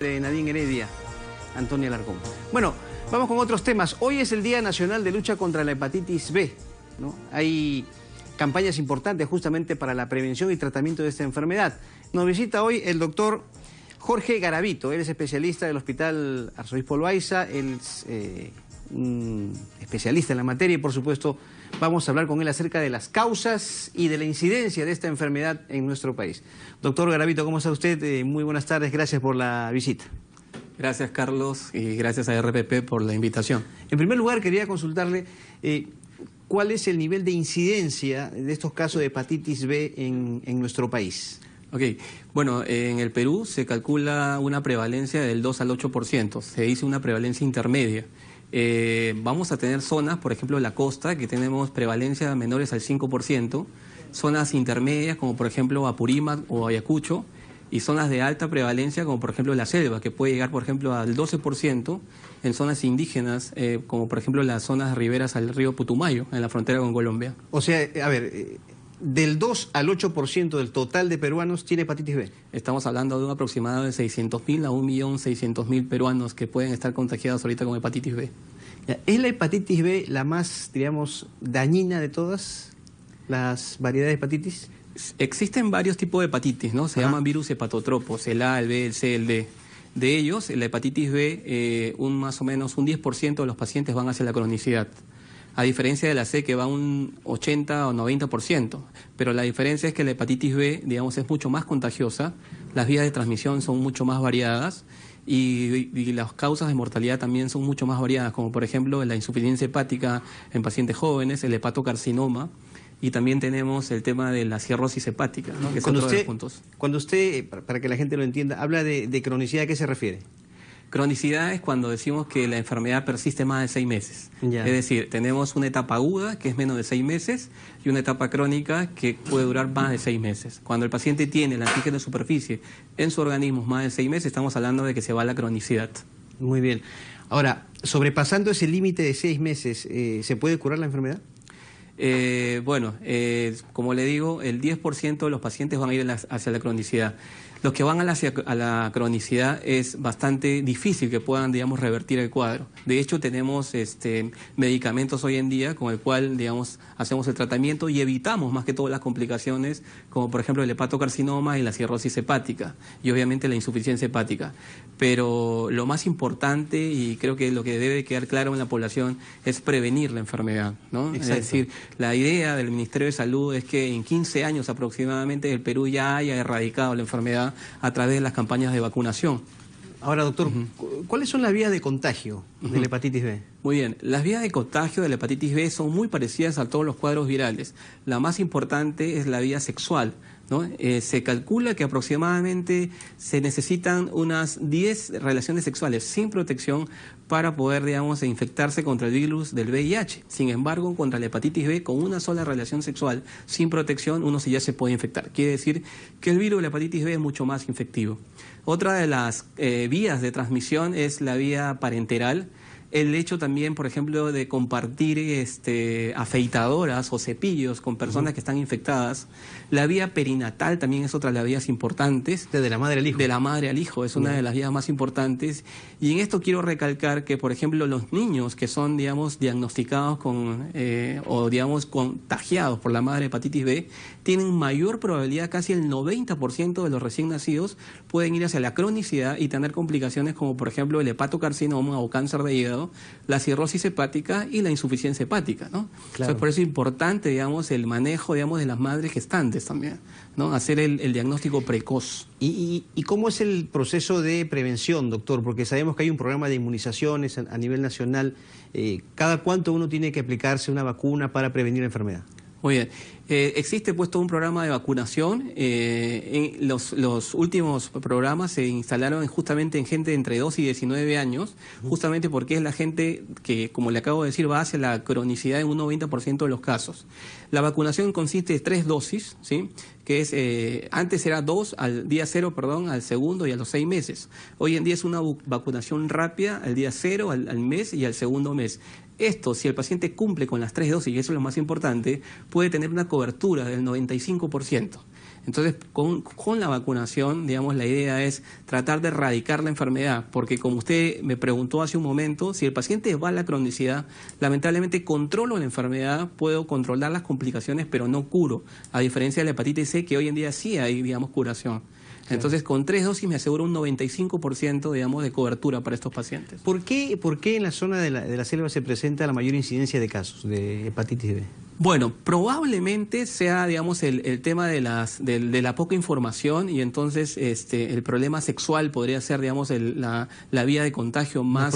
De Nadine Heredia, Antonia Alarcón. Bueno, vamos con otros temas. Hoy es el Día Nacional de Lucha contra la Hepatitis B, ¿no? Hay campañas importantes justamente para la prevención y tratamiento de esta enfermedad. Nos visita hoy el doctor Jorge Garavito. Él es especialista del Hospital Arzobispo Loaiza, él es un especialista en la materia y por supuesto vamos a hablar con él acerca de las causas y de la incidencia de esta enfermedad en nuestro país. Doctor Garavito, ¿cómo está usted? Muy buenas tardes, gracias por la visita. Gracias, Carlos, y gracias a RPP por la invitación. En primer lugar, quería consultarle cuál es el nivel de incidencia de estos casos de hepatitis B en nuestro país. Ok, bueno, en el Perú se calcula una prevalencia del 2 al 8%, se dice una prevalencia intermedia. Vamos a tener zonas, por ejemplo, la costa, que tenemos prevalencia menores al 5%, zonas intermedias, como por ejemplo Apurímac o Ayacucho, y zonas de alta prevalencia, como por ejemplo la selva, que puede llegar, por ejemplo, al 12% en zonas indígenas, como por ejemplo las zonas riberas al río Putumayo, en la frontera con Colombia. O sea, a ver, del 2 al 8% del total de peruanos tiene hepatitis B. Estamos hablando de un aproximado de 600.000 a 1.600.000 peruanos que pueden estar contagiados ahorita con hepatitis B. ¿Es la hepatitis B la más, digamos, dañina de todas las variedades de hepatitis? Existen varios tipos de hepatitis, ¿no? Se llaman virus hepatotropos, el A, el B, el C, el D. De ellos, la hepatitis B, más o menos un 10% de los pacientes van hacia la cronicidad. A diferencia de la C, que va un 80 o 90%. Pero la diferencia es que la hepatitis B, digamos, es mucho más contagiosa, las vías de transmisión son mucho más variadas y las causas de mortalidad también son mucho más variadas, como por ejemplo la insuficiencia hepática en pacientes jóvenes, el hepatocarcinoma, y también tenemos el tema de la cirrosis hepática, ¿no? Que es otro de los puntos. Cuando usted, para que la gente lo entienda, habla de cronicidad, ¿a qué se refiere? Cronicidad es cuando decimos que la enfermedad persiste más de 6 meses. Ya. Es decir, tenemos una etapa aguda, que es menos de 6 meses, y una etapa crónica, que puede durar más de 6 meses. Cuando el paciente tiene el antígeno de superficie en su organismo más de 6 meses, estamos hablando de que se va a la cronicidad. Muy bien. Ahora, sobrepasando ese límite de 6 meses, ¿se puede curar la enfermedad? Como le digo, el 10% de los pacientes van a ir hacia la cronicidad. Los que van a la cronicidad es bastante difícil que puedan, digamos, revertir el cuadro. De hecho, tenemos medicamentos hoy en día con el cual, digamos, hacemos el tratamiento y evitamos más que todo las complicaciones, como por ejemplo el hepatocarcinoma y la cirrosis hepática, y obviamente la insuficiencia hepática. Pero lo más importante, y creo que lo que debe quedar claro en la población, es prevenir la enfermedad, ¿no? Exacto. Es decir, la idea del Ministerio de Salud es que en 15 años aproximadamente el Perú ya haya erradicado la enfermedad a través de las campañas de vacunación. Ahora, doctor, ¿cuáles son las vías de contagio de la hepatitis B? Muy bien, las vías de contagio de la hepatitis B son muy parecidas a todos los cuadros virales. La más importante es la vía sexual, ¿no? Se calcula que aproximadamente se necesitan unas 10 relaciones sexuales sin protección para poder, digamos, infectarse contra el virus del VIH. Sin embargo, contra la hepatitis B, con una sola relación sexual sin protección, uno ya se puede infectar. Quiere decir que el virus de la hepatitis B es mucho más infectivo. Otra de las vías de transmisión es la vía parenteral. El hecho también, por ejemplo, de compartir afeitadoras o cepillos con personas que están infectadas. La vía perinatal también es otra de las vías importantes. De la madre al hijo. De la madre al hijo, es una de las vías más importantes. Y en esto quiero recalcar que, por ejemplo, los niños que son, digamos, diagnosticados contagiados por la madre hepatitis B, tienen mayor probabilidad, casi el 90% de los recién nacidos pueden ir hacia la cronicidad y tener complicaciones como, por ejemplo, el hepatocarcinoma o cáncer de hígado, la cirrosis hepática y la insuficiencia hepática, ¿no? Claro. Entonces, por eso es importante, digamos, el manejo, digamos, de las madres gestantes también, ¿no? Hacer el diagnóstico precoz. ¿Y cómo es el proceso de prevención, doctor? Porque sabemos que hay un programa de inmunizaciones a nivel nacional. ¿Cada cuánto uno tiene que aplicarse una vacuna para prevenir la enfermedad? Muy bien. Existe puesto un programa de vacunación. Los últimos programas se instalaron justamente en gente de entre 2 y 19 años, justamente porque es la gente que, como le acabo de decir, va hacia la cronicidad en un 90% de los casos. La vacunación consiste de 3 dosis, ¿sí? Que es, antes era 2 al día 0, al segundo y a los 6 meses. Hoy en día es una vacunación rápida al día 0, al mes y al segundo mes. Esto, si el paciente cumple con las 3 dosis, y eso es lo más importante, puede tener una cobertura del 95%. Entonces, con la vacunación, digamos, la idea es tratar de erradicar la enfermedad, porque como usted me preguntó hace un momento, si el paciente va a la cronicidad, lamentablemente controlo la enfermedad, puedo controlar las complicaciones, pero no curo, a diferencia de la hepatitis C, que hoy en día sí hay, digamos, curación. Entonces, con 3 dosis me aseguro un 95%, digamos, de cobertura para estos pacientes. ¿Por qué en la zona de la selva se presenta la mayor incidencia de casos de hepatitis B? Bueno, probablemente sea, digamos, el tema de la poca información, y entonces el problema sexual podría ser, digamos, la vía de contagio más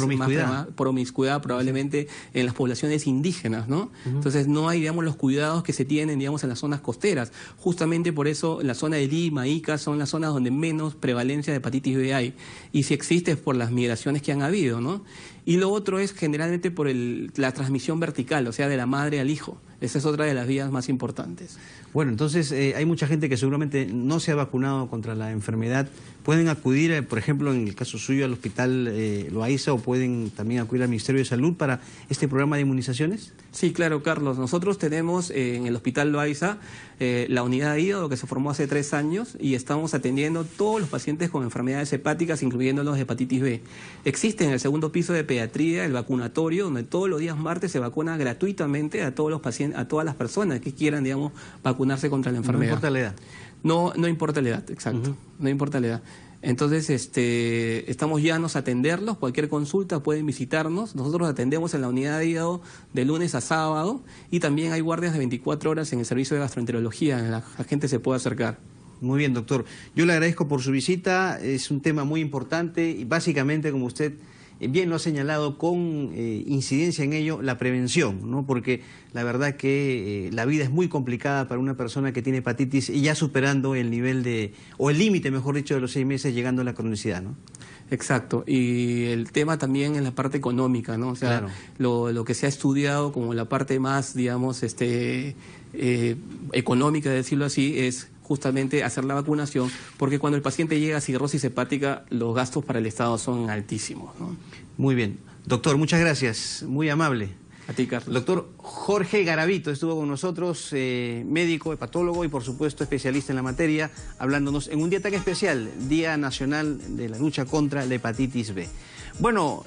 promiscuidad probablemente en las poblaciones indígenas, ¿no? Entonces no hay, digamos, los cuidados que se tienen, digamos, en las zonas costeras. Justamente por eso la zona de Lima, Ica, son las zonas donde menos prevalencia de hepatitis B hay. Y si existe es por las migraciones que han habido, ¿no? Y lo otro es generalmente por la transmisión vertical, o sea, de la madre al hijo. Esa es otra de las vías más importantes. Bueno, entonces hay mucha gente que seguramente no se ha vacunado contra la enfermedad. ¿Pueden acudir, por ejemplo, en el caso suyo, al Hospital Loaiza, o pueden también acudir al Ministerio de Salud para este programa de inmunizaciones? Sí, claro, Carlos. Nosotros tenemos en el Hospital Loaiza la unidad de hígado que se formó hace 3 años y estamos atendiendo todos los pacientes con enfermedades hepáticas, incluyendo los de hepatitis B. Existe en el segundo piso de pediatría el vacunatorio, donde todos los días martes se vacuna gratuitamente a todos los pacientes, a todas las personas que quieran, digamos, vacunarse contra la enfermedad. No importa la edad. No importa la edad, exacto. No importa la edad. Entonces, estamos llanos a atenderlos. Cualquier consulta pueden visitarnos. Nosotros atendemos en la unidad de hígado de lunes a sábado, y también hay guardias de 24 horas en el servicio de gastroenterología, en la gente se puede acercar. Muy bien, doctor. Yo le agradezco por su visita. Es un tema muy importante y básicamente, como usted bien lo ha señalado, con incidencia en ello, la prevención, ¿no? Porque la verdad que la vida es muy complicada para una persona que tiene hepatitis y ya superando el nivel o el límite, mejor dicho, de los 6 meses, llegando a la cronicidad, ¿no? Exacto, y el tema también en la parte económica, ¿no? O sea, claro, lo que se ha estudiado como la parte más, digamos, económica, de decirlo así, es justamente hacer la vacunación, porque cuando el paciente llega a cirrosis hepática, los gastos para el Estado son altísimos, ¿no? Muy bien. Doctor, muchas gracias, muy amable. A ti, Carlos. El doctor Jorge Garavito estuvo con nosotros, médico, hepatólogo y por supuesto especialista en la materia, hablándonos en un día tan especial, Día Nacional de la Lucha contra la Hepatitis B. Bueno,